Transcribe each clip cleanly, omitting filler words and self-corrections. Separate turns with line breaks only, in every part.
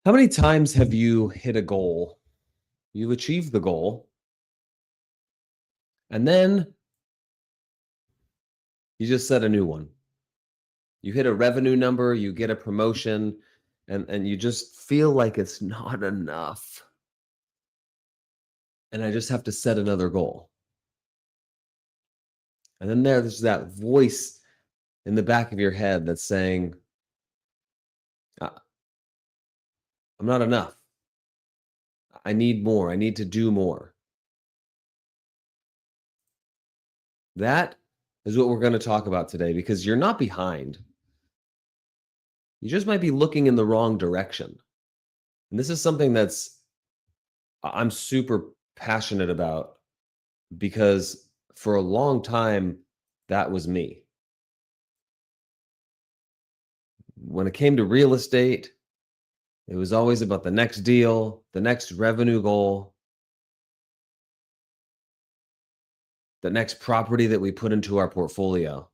How many times have you hit a goal, you achieved the goal, and then you just set a new one? You hit a revenue number, you get a promotion, and you just feel like it's not enough. And I just have to set another goal. And then there's that voice in the back of your head that's saying, "I- I'm not enough. I need more. I need to do more." That is what we're going to talk about today because you're not behind. You just might be looking in the wrong direction. And this is something I'm super passionate about because for a long time, that was me. When it came to real estate, it was always about the next deal, the next revenue goal, the next property that we put into our portfolio.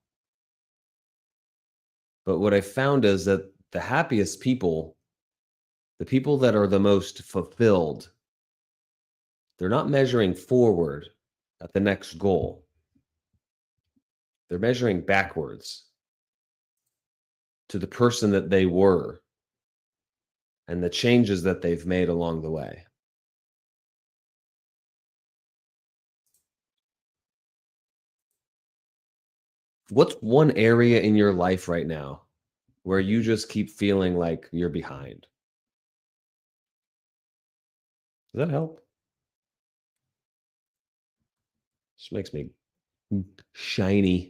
But what I found is that the happiest people, the people that are the most fulfilled, they're not measuring forward at the next goal. They're measuring backwards to the person that they were and the changes that they've made along the way. What's one area in your life right now where you just keep feeling like you're behind? Does that help? Just makes me shiny.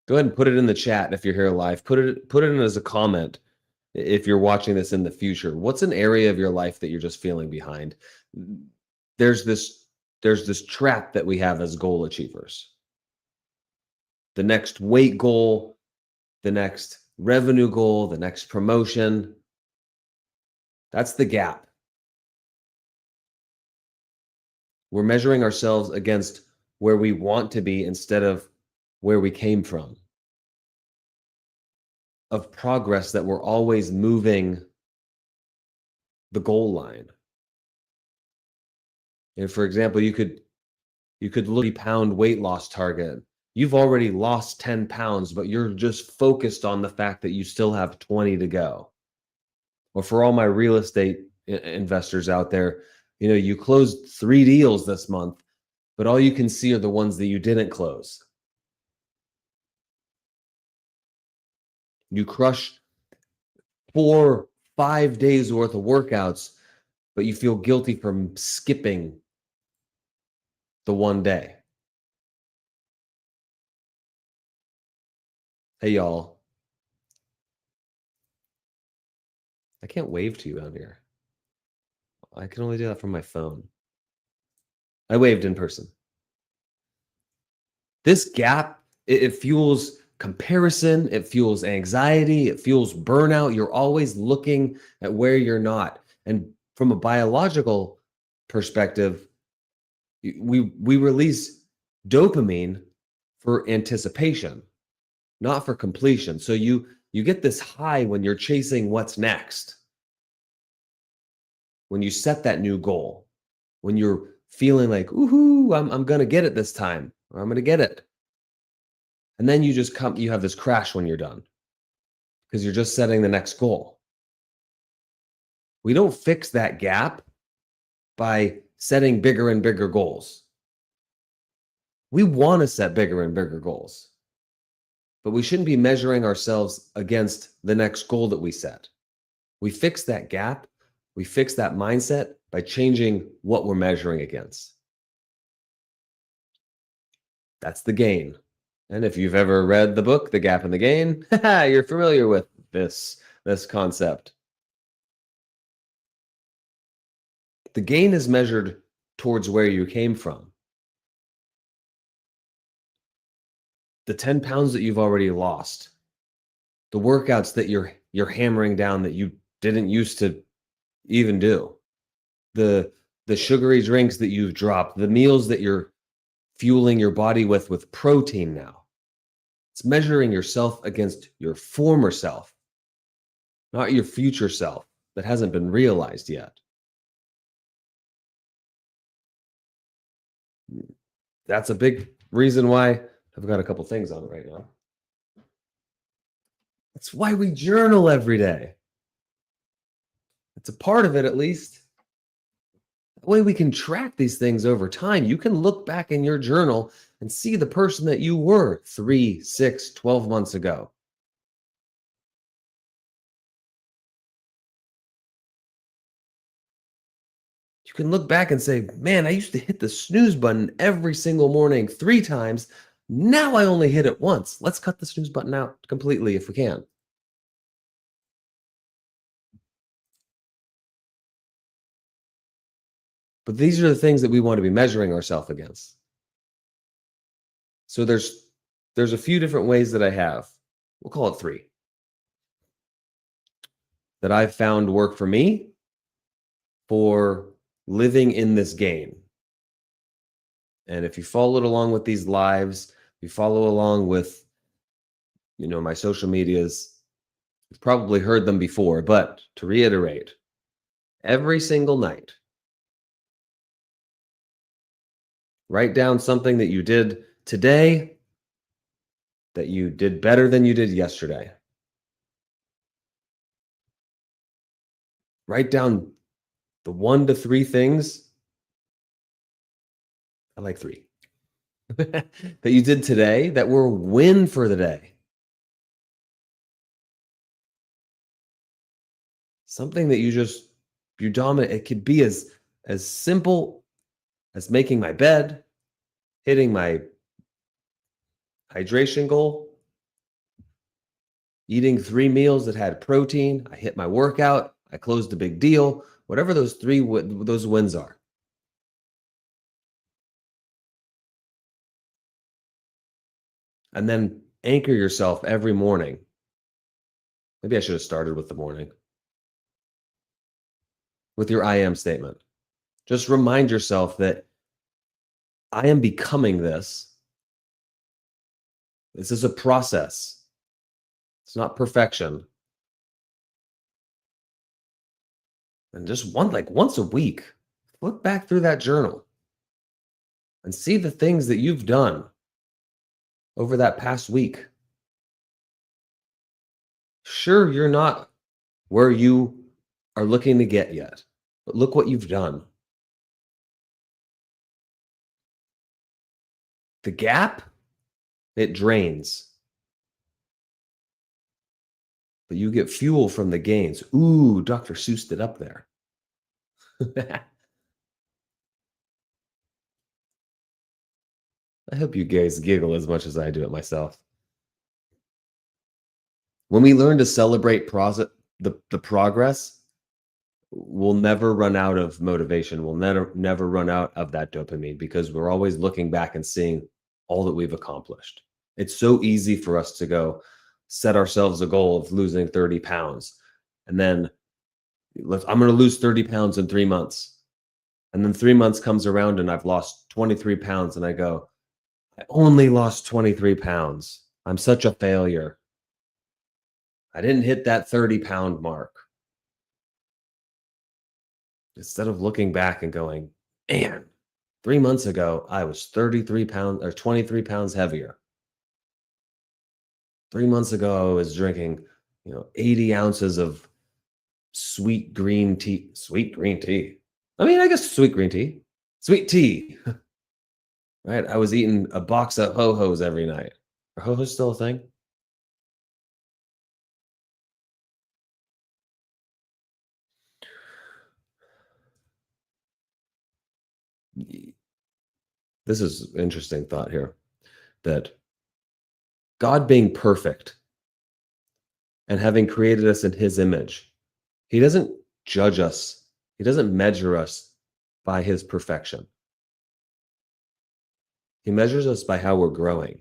Go ahead and put it in the chat if you're here live. Put it in as a comment if you're watching this in the future. What's an area of your life that you're just feeling behind? There's this there's this trap that we have as goal achievers. The next weight goal, the next revenue goal, the next promotion. That's the gap. We're measuring ourselves against where we want to be instead of where we came from. Of progress that we're always moving the goal line. And for example, you could look at pound weight loss target. You've already lost 10 pounds, but you're just focused on the fact that you still have 20 to go. Or for all my real estate investors out there, you closed 3 deals this month, but all you can see are the ones that you didn't close. You crushed 4, 5 days worth of workouts, but you feel guilty from skipping the one day. Hey, y'all. I can't wave to you out here. I can only do that from my phone. I waved in person. This gap, it fuels comparison, it fuels anxiety, it fuels burnout. You're always looking at where you're not. And from a biological perspective, we release dopamine for anticipation, not for completion. So you get this high when you're chasing what's next. When you set that new goal, when you're feeling like, "Ooh, I'm going to get it this time," or "I'm going to get it." And then you have this crash when you're done because you're just setting the next goal. We don't fix that gap by setting bigger and bigger goals. We want to set bigger and bigger goals, but we shouldn't be measuring ourselves against the next goal that we set. We fix that gap, we fix that mindset by changing what we're measuring against. That's the gain. And if you've ever read the book, The Gap and the Gain, you're familiar with this concept. The gain is measured towards where you came from. The 10 pounds that you've already lost, the workouts that you're hammering down that you didn't used to even do, the sugary drinks that you've dropped, the meals that you're fueling your body with protein now. It's measuring yourself against your former self. not your future self that hasn't been realized yet. That's a big reason why I've got a couple things on it right now. That's why we journal every day. It's a part of it, at least. That way we can track these things over time. You can look back in your journal and see the person that you were 3, 6, 12 months ago. You can look back and say, man, I used to hit the snooze button every single morning 3 times. Now I only hit it once. Let's cut the snooze button out completely if we can. But these are the things that we want to be measuring ourselves against. So there's a few different ways that I have. We'll call it 3 that I've found work for me for living in this game. And if you followed along with these lives, you follow along with my social medias, you've probably heard them before, but to reiterate, every single night, write down something that you did today that you did better than you did yesterday. Write down the 1 to 3 things. I like 3 that you did today that were a win for the day. Something that you dominate. It could be as simple as making my bed, hitting my hydration goal, eating 3 meals that had protein. I hit my workout. I closed a big deal. Whatever those those wins are. And then anchor yourself every morning. Maybe I should have started with the morning. With your I am statement. Just remind yourself that I am becoming this. This is a process. It's not perfection. And just once a week, look back through that journal and see the things that you've done over that past week. Sure, you're not where you are looking to get yet, but look what you've done. The gap, it drains. But you get fuel from the gains. Ooh, Dr. Seussed it up there. I hope you guys giggle as much as I do it myself. When we learn to celebrate the progress, we'll never run out of motivation. We'll never run out of that dopamine because we're always looking back and seeing all that we've accomplished. It's so easy for us to go set ourselves a goal of losing 30 pounds. And then I'm going to lose 30 pounds in 3 months. And then 3 months comes around and I've lost 23 pounds. And I go, I only lost 23 pounds. I'm such a failure. I didn't hit that 30-pound mark. Instead of looking back and going, man, 3 months ago, I was 33 pounds or 23 pounds heavier. 3 months ago, I was drinking, 80 ounces of sweet green tea. Sweet green tea. I mean, I guess sweet green tea. Sweet tea. Right? I was eating a box of Ho-Hos every night. Are Ho-Hos still a thing? This is an interesting thought here, that God being perfect and having created us in his image, he doesn't judge us. He doesn't measure us by his perfection. He measures us by how we're growing.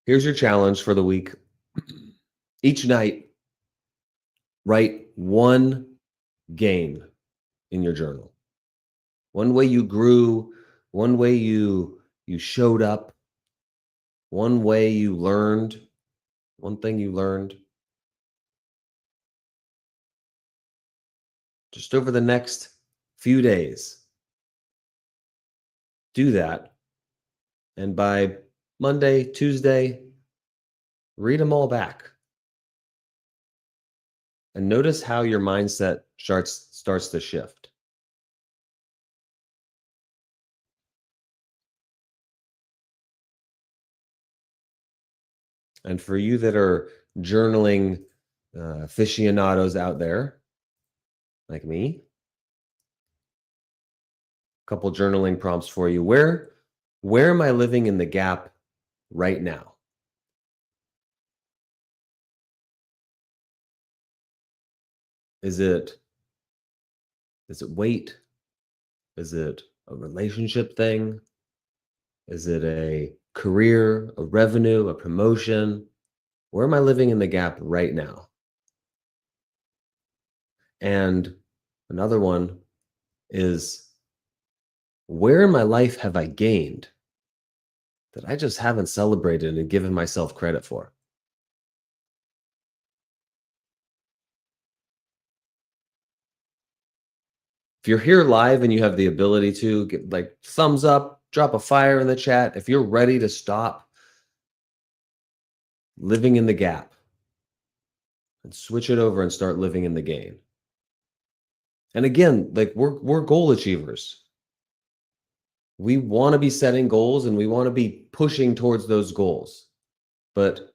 Here's your challenge for the week. Each night, write one gain in your journal. One way you grew, one way you showed up, one way you learned, one thing you learned. Just over the next few days, do that. And by Monday, Tuesday, read them all back. And notice how your mindset starts to shift. And for you that are journaling aficionados out there, like me, a couple journaling prompts for you. Where am I living in the gap right now? Is it weight? Is it a relationship thing? Is it a career, a revenue, a promotion? Where am I living in the gap right now? And another one is, where in my life have I gained that I just haven't celebrated and given myself credit for? If you're here live and you have the ability to get like thumbs up, drop a fire in the chat. If you're ready to stop living in the gap and switch it over and start living in the gain. And again, like we're goal achievers. We want to be setting goals and we want to be pushing towards those goals. But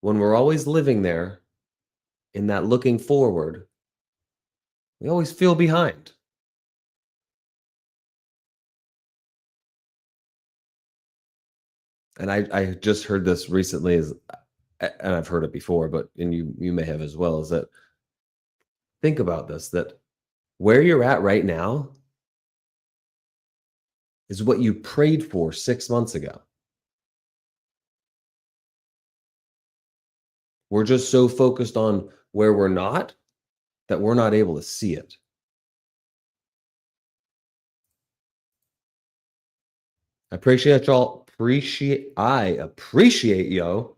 when we're always living there in that looking forward, we always feel behind. And I just heard this recently, and I've heard it before, but and you may have as well, is that think about this, that where you're at right now is what you prayed for 6 months ago. We're just so focused on where we're not that we're not able to see it. I appreciate y'all. I appreciate yo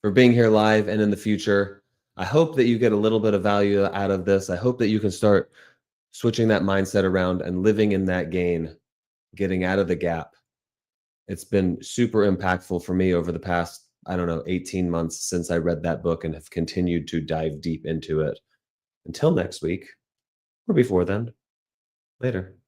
for being here live and in the future. I hope that you get a little bit of value out of this. I hope that you can start switching that mindset around and living in that gain, getting out of the gap. It's been super impactful for me over the past, I don't know, 18 months since I read that book and have continued to dive deep into it. Until next week, or before then, later.